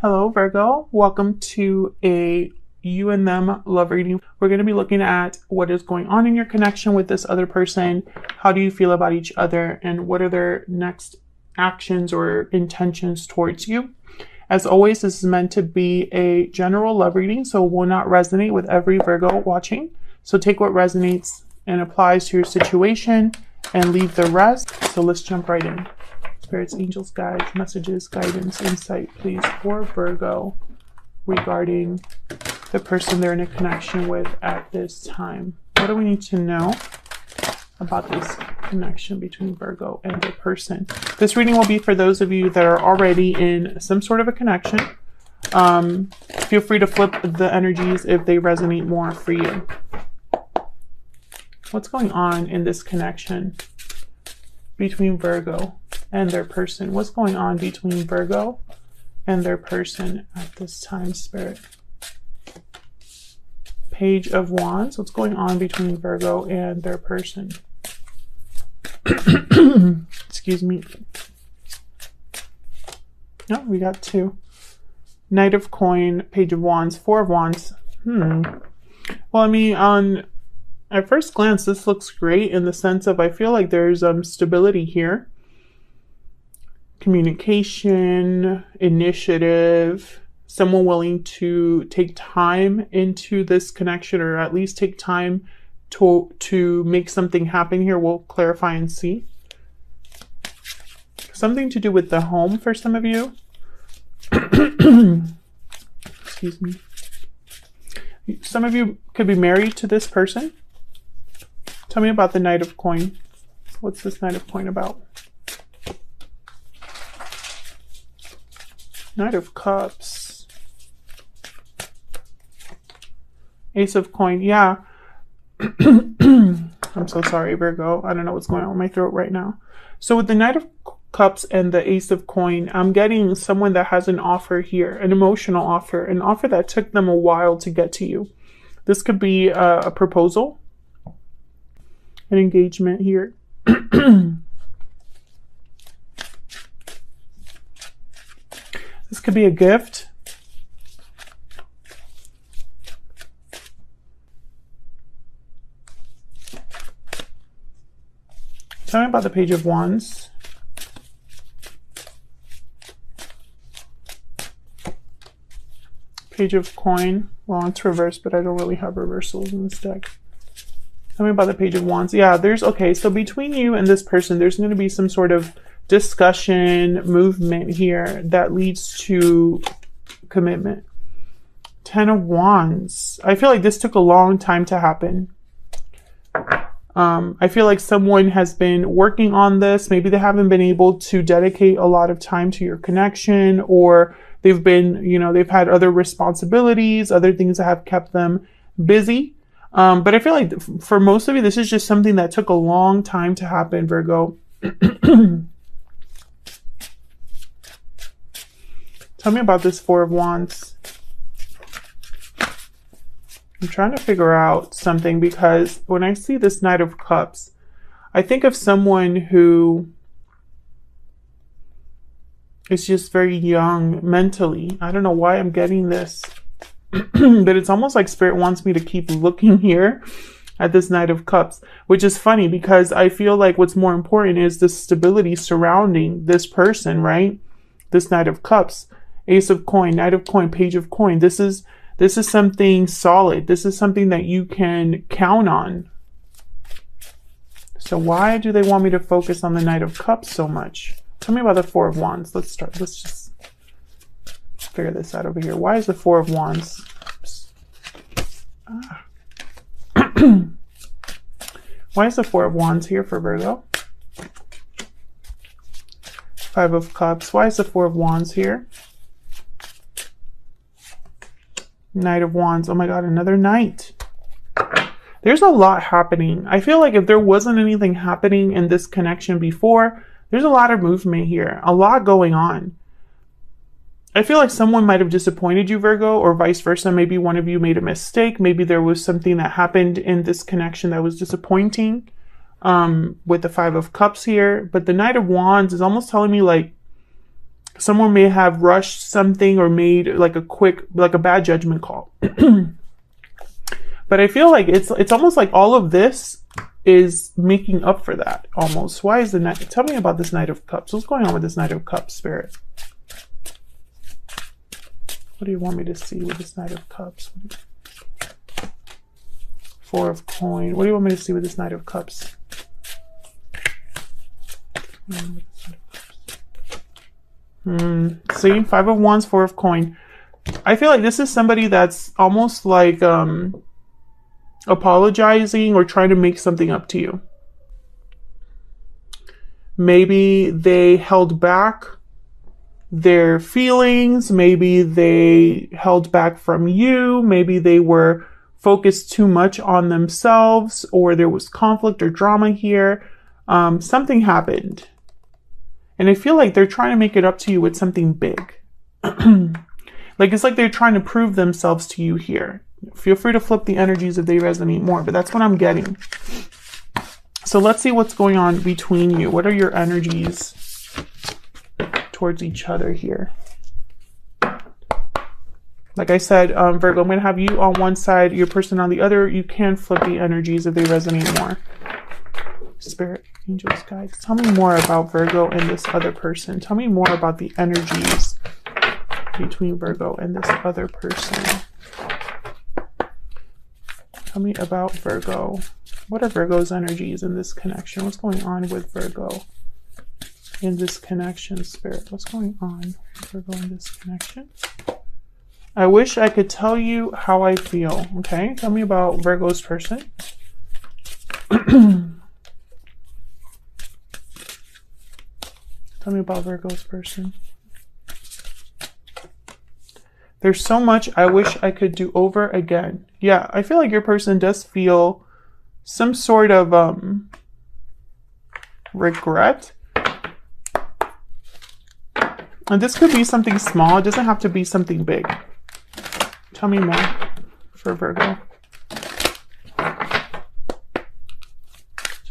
Hello, Virgo. Welcome to a you and them love reading. We're going to be looking at what is going on in your connection with this other person. How do you feel about each other? And what are their next actions or intentions towards you? As always, this is meant to be a general love reading, so it will not resonate with every Virgo watching. So take what resonates and applies to your situation and leave the rest. So let's jump right in. Spirits, angels, guides, messages, guidance, insight, please, for Virgo regarding the person they're in a connection with at this time. What do we need to know about this connection between Virgo and the person? This reading will be for those of you that are already in some sort of a connection. Feel free to flip the energies if they resonate more for you. What's going on in this connection between Virgo and their person? What's going on between Virgo and their person at this time, Spirit? Page of Wands. What's going on between Virgo and their person? Excuse me. No, we got two. Knight of Coin, Page of Wands, Four of Wands. Well, I mean, at first glance, this looks great in the sense of I feel like there's stability here. Communication, initiative, someone willing to take time into this connection, or at least take time to make something happen here. We'll clarify and see. Something to do with the home for some of you. Excuse me. Some of you could be married to this person. Tell me about the Knight of Coin. What's this Knight of Coin about? Knight of Cups. Ace of Coin. Yeah. I'm so sorry, Virgo. I don't know what's going on with my throat right now. So with the Knight of Cups and the Ace of Coin, I'm getting someone that has an offer here, an emotional offer, an offer that took them a while to get to you. This could be a proposal, an engagement here. This could be a gift. Tell me about the Page of Wands. Page of Coin. Well, it's reversed, but I don't really have reversals in this deck. Tell me about the Page of Wands. Yeah, okay, so between you and this person, there's going to be some sort of discussion, movement here that leads to commitment. Ten of Wands. I feel like this took a long time to happen. I feel like someone has been working on this. Maybe they haven't been able to dedicate a lot of time to your connection, or they've been, they've had other responsibilities, other things that have kept them busy. But I feel like for most of you, this is just something that took a long time to happen, Virgo. Tell me about this Four of Wands. I'm trying to figure out something, because when I see this Knight of Cups, I think of someone who is just very young mentally. I don't know why I'm getting this, but it's almost like Spirit wants me to keep looking here at this Knight of Cups, which is funny because I feel like what's more important is the stability surrounding this person, right? This Knight of Cups, Ace of Coin, Knight of Coin, Page of Coin. This is something solid. This is something that you can count on. So why do they want me to focus on the Knight of Cups so much? Tell me about the Four of Wands. Let's just figure this out over here. Why is the Four of Wands? Why is the Four of Wands here for Virgo? Five of Cups. Why is the Four of Wands here? Knight of Wands. Oh my God, another Knight. There's a lot happening. I feel like if there wasn't anything happening in this connection before, there's a lot of movement here, a lot going on. I feel like someone might have disappointed you, Virgo, or vice versa. Maybe one of you made a mistake. Maybe there was something that happened in this connection that was disappointing with the Five of Cups here. But the Knight of Wands is almost telling me like Someone may have rushed something or made like a bad judgment call. But I feel like it's almost like all of this is making up for that almost. Why is the Knight? Tell me about this Knight of Cups. What's going on with this Knight of Cups, Spirit? What do you want me to see with this Knight of Cups? Four of Coin. What do you want me to see with this Knight of Cups? See, Five of Wands, Four of Coin. I feel like this is somebody that's almost like apologizing or trying to make something up to you. Maybe they held back their feelings. Maybe they held back from you. Maybe they were focused too much on themselves, or there was conflict or drama here. Something happened. And I feel like they're trying to make it up to you with something big. Like it's like they're trying to prove themselves to you here. Feel free to flip the energies if they resonate more, but that's what I'm getting. So let's see what's going on between you. What are your energies towards each other here? Like I said, Virgo, I'm going to have you on one side, your person on the other. You can flip the energies if they resonate more. Spirit, angels, guides. Tell me more about Virgo and this other person. Tell me more about the energies between Virgo and this other person. Tell me about Virgo. What are Virgo's energies in this connection? What's going on with Virgo in this connection, Spirit? What's going on with Virgo in this connection? I wish I could tell you how I feel, okay? Tell me about Virgo's person. Tell me about Virgo's person. There's so much I wish I could do over again. Yeah, I feel like your person does feel some sort of regret. And this could be something small. It doesn't have to be something big. Tell me more for Virgo. Tell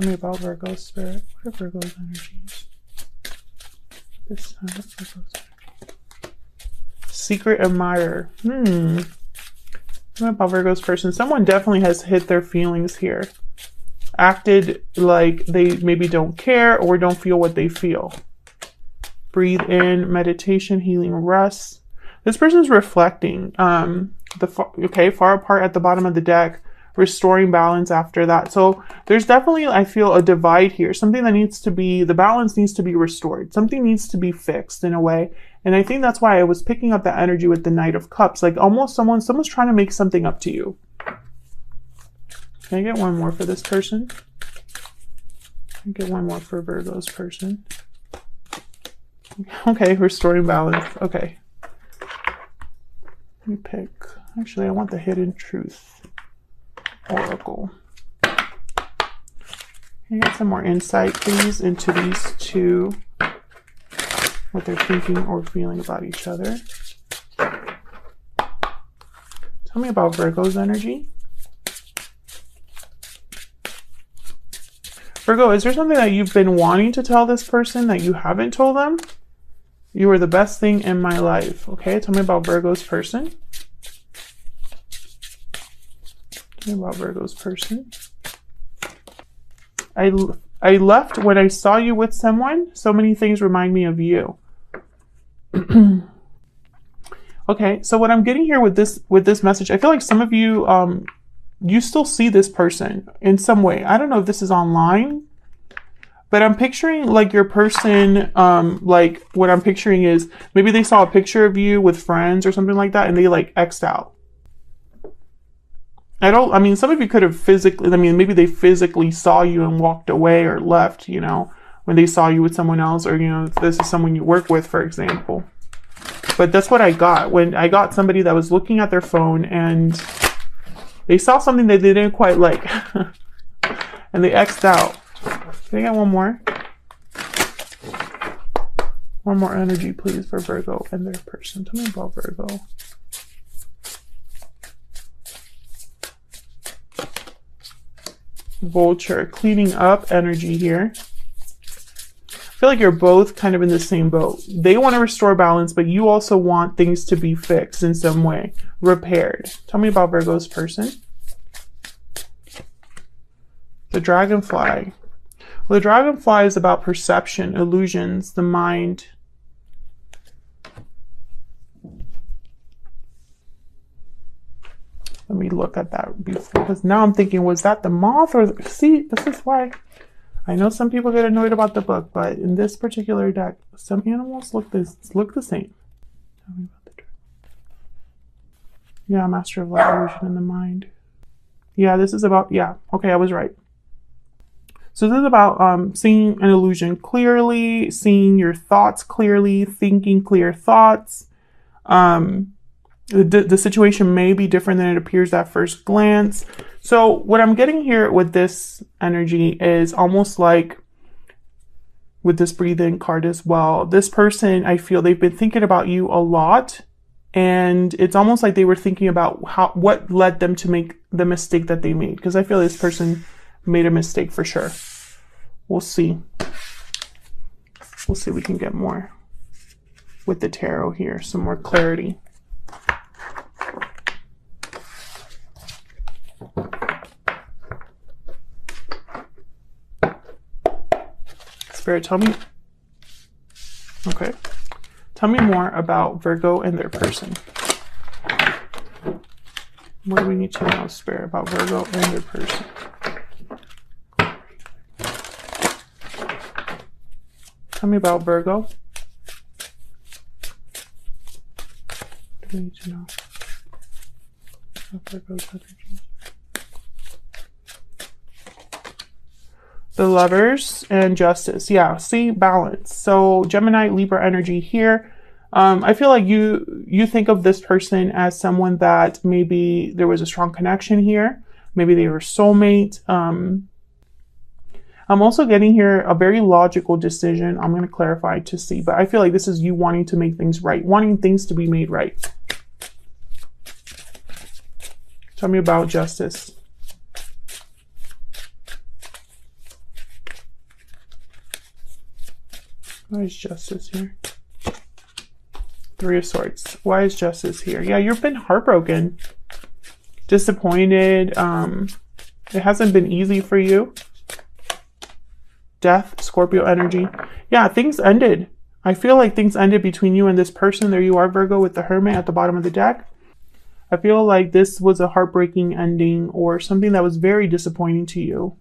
me about Virgo's spirit. What are Virgo's energies? This time, what's Virgo's energy? Secret admirer. Tell me about Virgo's person. Someone definitely has hit their feelings here. Acted like they maybe don't care or don't feel what they feel. Breathe in, meditation, healing, rest. This person's reflecting. Far apart at the bottom of the deck, restoring balance after that. So there's definitely, I feel, a divide here. Something that needs to be, the balance needs to be restored. Something needs to be fixed in a way. And I think that's why I was picking up that energy with the Knight of Cups. Like almost someone's trying to make something up to you. Can I get one more for this person? Can I get one more for Virgo's person? Okay, restoring balance. Okay. Let me pick. Actually, I want the Hidden Truth Oracle. Can I get some more insight, please, into these two? What they're thinking or feeling about each other. Tell me about Virgo's energy. Virgo, is there something that you've been wanting to tell this person that you haven't told them? You are the best thing in my life. Okay, tell me about Virgo's person. Tell me about Virgo's person. I left when I saw you with someone. So many things remind me of you. Okay, so what I'm getting here with this message, I feel like some of you you still see this person in some way. I don't know if this is online, but I'm picturing like your person, like what I'm picturing is maybe they saw a picture of you with friends or something like that and they like X'd out. I mean, some of you could have physically, maybe they physically saw you and walked away or left, you know, when they saw you with someone else, or, you know, if this is someone you work with, for example. But that's what I got when I got somebody that was looking at their phone and they saw something that they didn't quite like and they X'd out. Can I get one more? One more energy, please, for Virgo and their person. Tell me about Virgo. Vulture, cleaning up energy here. I feel like you're both kind of in the same boat. They want to restore balance, but you also want things to be fixed in some way, repaired. Tell me about Virgo's person. The dragonfly. Well, the dragonfly is about perception, illusions, the mind. Let me look at that before, because now I'm thinking, was that the moth or see, this is why I know some people get annoyed about the book, but in this particular deck, some animals look the same. Tell me about the dragon. Yeah, Master of Light, illusion in the mind. Yeah, this is about, yeah, okay, I was right. So this is about seeing an illusion clearly, seeing your thoughts clearly, thinking clear thoughts. The situation may be different than it appears at first glance. So what I'm getting here with this energy is almost like with this breathing card as well. This person, I feel they've been thinking about you a lot. And it's almost like they were thinking about what led them to make the mistake that they made. Because I feel this person made a mistake for sure. We'll see. We'll see if we can get more with the tarot here. Some more clarity. Spirit, tell me. Okay. Tell me more about Virgo and their person. What do we need to know, Spirit, about Virgo and their person? Tell me about Virgo. What do we need to know about Virgo's energy? The Lovers and Justice. Yeah, see, balance. So Gemini, Libra energy here. I feel like you think of this person as someone that maybe there was a strong connection here. Maybe they were soulmate. I'm also getting here a very logical decision. I'm going to clarify to see, but I feel like this is you wanting to make things right, wanting things to be made right. Tell me about Justice. Why is Justice here? Three of Swords. Why is Justice here? Yeah, you've been heartbroken, disappointed. It hasn't been easy for you. Death, Scorpio energy. Yeah, things ended. I feel like things ended between you and this person. There you are, Virgo, with the Hermit at the bottom of the deck. I feel like this was a heartbreaking ending or something that was very disappointing to you.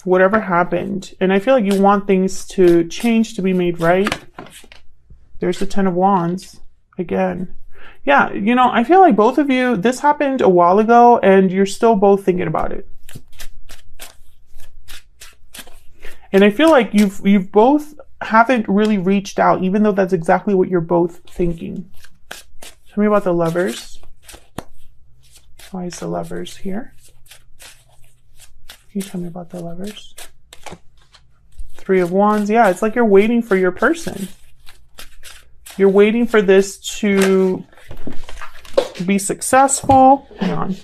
Whatever happened. And I feel like you want things to change, to be made right. There's the Ten of Wands again. Yeah, you know, I feel like both of you, this happened a while ago and you're still both thinking about it. And I feel like you've both haven't really reached out, even though that's exactly what you're both thinking. Tell me about the Lovers. Why is the Lovers here? Can you tell me about the Lovers? Three of Wands. Yeah, it's like you're waiting for your person. You're waiting for this to be successful. Hang on.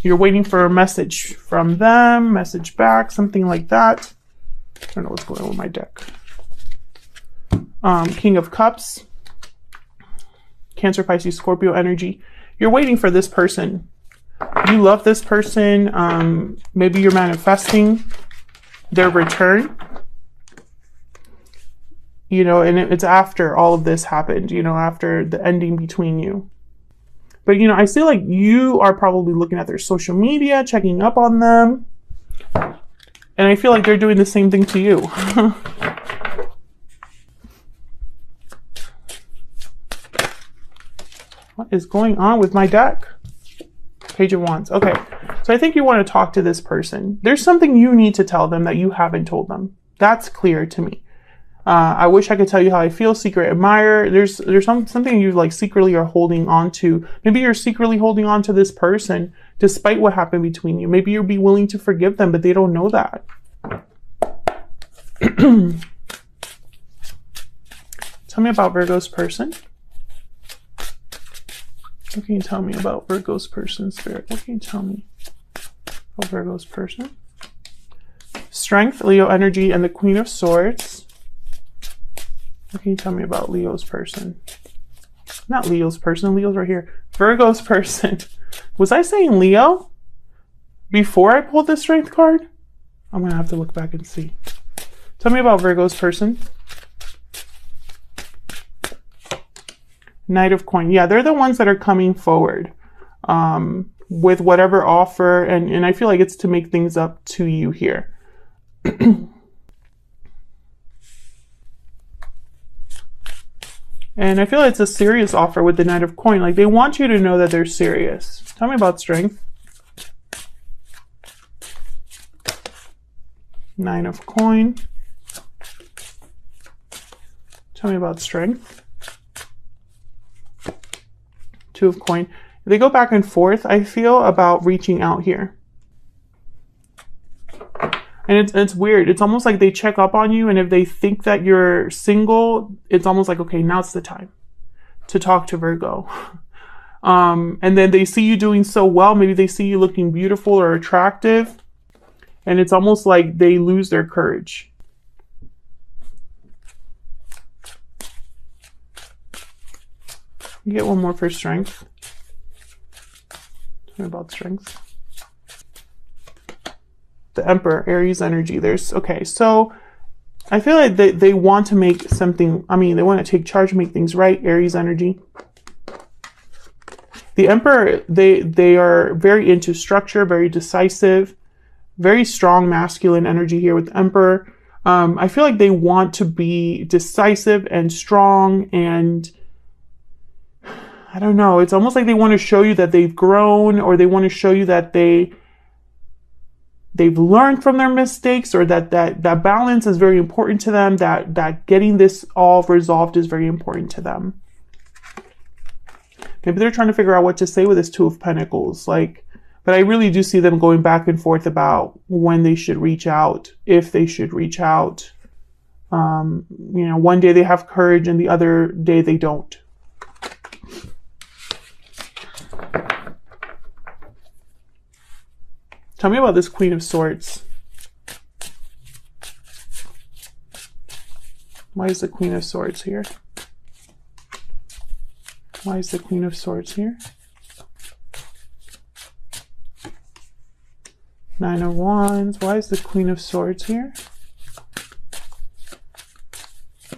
You're waiting for a message from them, message back, something like that. I don't know what's going on with my deck. King of Cups. Cancer, Pisces, Scorpio energy. You're waiting for this person. You love this person. Maybe you're manifesting their return. You know, and it's after all of this happened, you know, after the ending between you. But, you know, I feel like you are probably looking at their social media, checking up on them. And I feel like they're doing the same thing to you. What is going on with my deck? Page of Wands. Okay. So I think you want to talk to this person. There's something you need to tell them that you haven't told them. That's clear to me. I wish I could tell you how I feel. Secret admirer. There's something you like secretly are holding on to. Maybe you're secretly holding on to this person despite what happened between you. Maybe you'll be willing to forgive them, but they don't know that. Tell me about Virgo's person. What can you tell me about Virgo's person, Spirit? What can you tell me about Virgo's person? Strength, Leo energy, and the Queen of Swords. What can you tell me about Leo's person? Not Leo's person. Leo's right here. Virgo's person. Was I saying Leo before I pulled the Strength card? I'm going to have to look back and see. Tell me about Virgo's person. Knight of Coin. Yeah, they're the ones that are coming forward with whatever offer. And I feel like it's to make things up to you here. And I feel like it's a serious offer with the Knight of Coin. Like, they want you to know that they're serious. Tell me about Strength. Nine of Coin. Tell me about Strength. Two of Coin. They go back and forth, I feel, about reaching out here. And it's weird. It's almost like they check up on you, and if they think that you're single, it's almost like, okay, now's the time to talk to Virgo. And then they see you doing so well. Maybe they see you looking beautiful or attractive, and it's almost like they lose their courage. You get one more for Strength. Tell me about Strength. The Emperor, Aries energy. Okay, so I feel like they want to make something, they want to take charge, make things right, Aries energy. The Emperor, they are very into structure, very decisive, very strong masculine energy here with the Emperor. I feel like they want to be decisive and strong, and I don't know, it's almost like they want to show you that they've grown, or they want to show you that they've learned from their mistakes, or that balance is very important to them, that getting this all resolved is very important to them. Maybe they're trying to figure out what to say with this Two of Pentacles. But I really do see them going back and forth about when they should reach out, if they should reach out. One day they have courage and the other day they don't. Tell me about this Queen of Swords. Why is the Queen of Swords here? Why is the Queen of Swords here? Nine of Wands. Why is the Queen of Swords here? I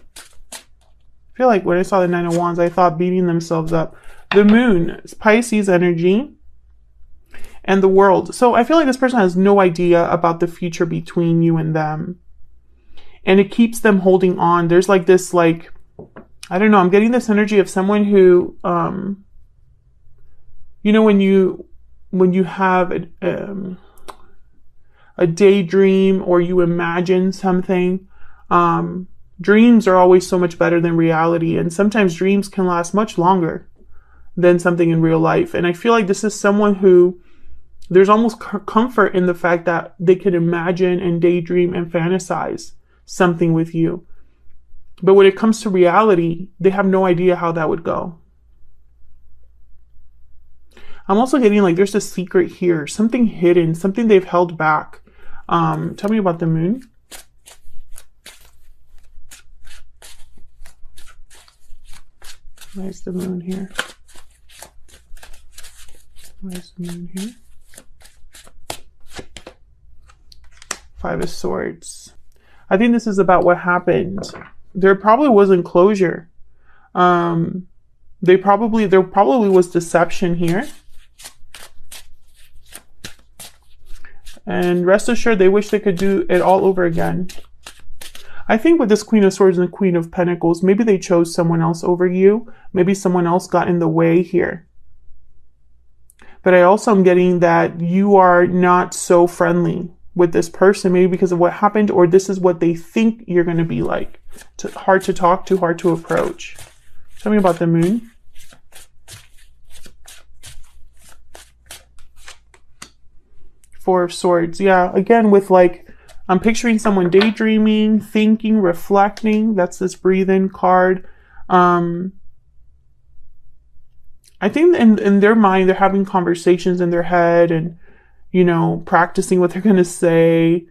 feel like when I saw the Nine of Wands, I thought beating themselves up. The Moon, Pisces energy. And the World. So I feel like this person has no idea about the future between you and them. And it keeps them holding on. There's this, I don't know, I'm getting this energy of someone who, when you have a daydream, or you imagine something, dreams are always so much better than reality. And sometimes dreams can last much longer than something in real life. And I feel like this is someone who, there's almost comfort in the fact that they can imagine and daydream and fantasize something with you. But when it comes to reality, they have no idea how that would go. I'm also getting there's a secret here, something hidden, something they've held back. Tell me about the Moon. Why is the Moon here? Why is the Moon here? Five of Swords. I think this is about what happened. There probably wasn't closure. There probably was deception here. And rest assured, they wish they could do it all over again. I think with this Queen of Swords and the Queen of Pentacles, maybe they chose someone else over you. Maybe someone else got in the way here. But I also am getting that you are not so friendly with this person, maybe because of what happened, or this is what they think you're going to be like. Hard to talk to, hard to approach. Tell me about the Moon. Four of Swords. Yeah, again, with I'm picturing someone daydreaming, thinking, reflecting. That's this breathe in card. I think in their mind, they're having conversations in their head and, practicing what they're going to say.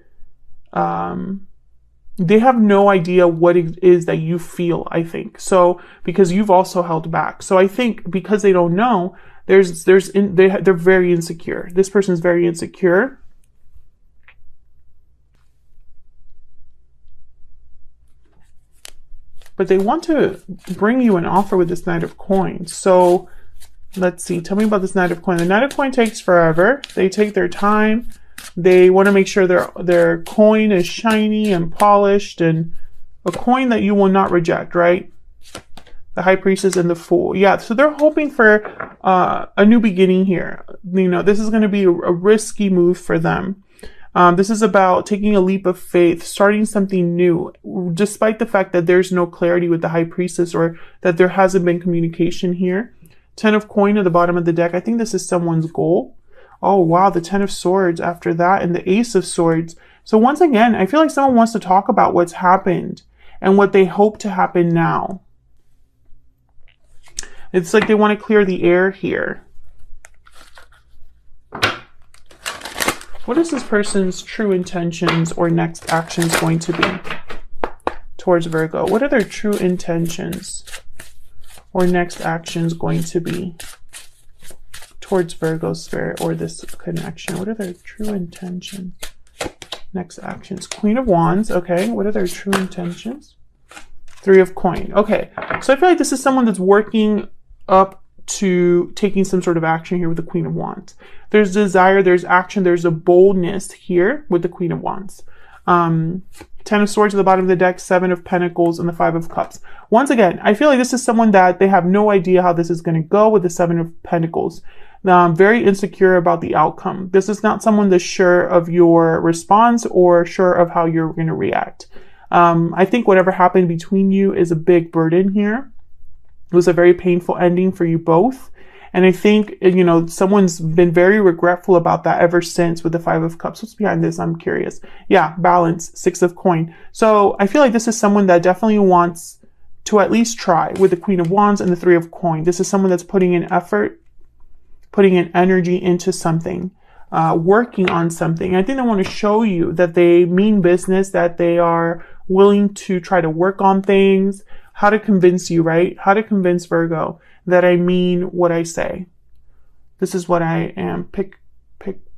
they have no idea what it is that you feel, I think. So, because you've also held back. So I think because they don't know, they're very insecure. This person is very insecure. But they want to bring you an offer with this Knight of Coins. So let's see. Tell me about this Knight of Coin. The Knight of Coin takes forever. They take their time. They want to make sure their coin is shiny and polished, and a coin that you will not reject, right? The High Priestess and the Fool. Yeah, so they're hoping for a new beginning here. You know, this is going to be a risky move for them. This is about taking a leap of faith, starting something new, despite the fact that there's no clarity with the High Priestess or that there hasn't been communication here. 10 of Coin at the bottom of the deck. I think this is someone's goal. Oh, wow, the 10 of Swords after that and the Ace of Swords. So once again, I feel like someone wants to talk about what's happened and what they hope to happen now. It's like they want to clear the air here. What is this person's true intentions or next actions going to be towards Virgo? What are their true intentions or next actions going to be towards Virgo spirit or this connection? What are their true intentions? Next actions. Queen of Wands. Okay. What are their true intentions? 3 of Coin. Okay. So I feel like this is someone that's working up to taking some sort of action here with the Queen of Wands. There's desire, there's action, there's a boldness here with the Queen of Wands. 10 of Swords at the bottom of the deck, 7 of Pentacles, and the 5 of Cups. Once again, I feel like this is someone that they have no idea how this is going to go with the 7 of Pentacles. Very insecure about the outcome. This is not someone that's sure of your response or sure of how you're going to react. I think whatever happened between you is a big burden here. It was a very painful ending for you both. And I think, you know, someone's been very regretful about that ever since with the 5 of Cups. What's behind this? I'm curious. Yeah, balance, 6 of Coin. So I feel like this is someone that definitely wants to at least try with the Queen of Wands and the 3 of Coin. This is someone that's putting in effort, putting in energy into something, working on something. I think they want to show you that they mean business, that they are willing to try to work on things. How to convince you, right? How to convince Virgo that I mean what I say. This is what I am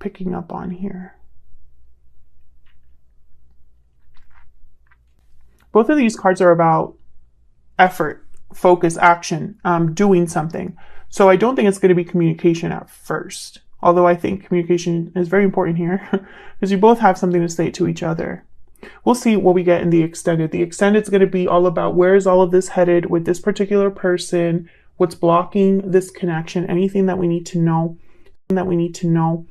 picking up on here. Both of these cards are about effort, focus, action, doing something. So I don't think it's going to be communication at first. Although I think communication is very important here because you both have something to say to each other. We'll see what we get in the extended. The extended is going to be all about where is all of this headed with this particular person, what's blocking this connection, anything that we need to know, that we need to know.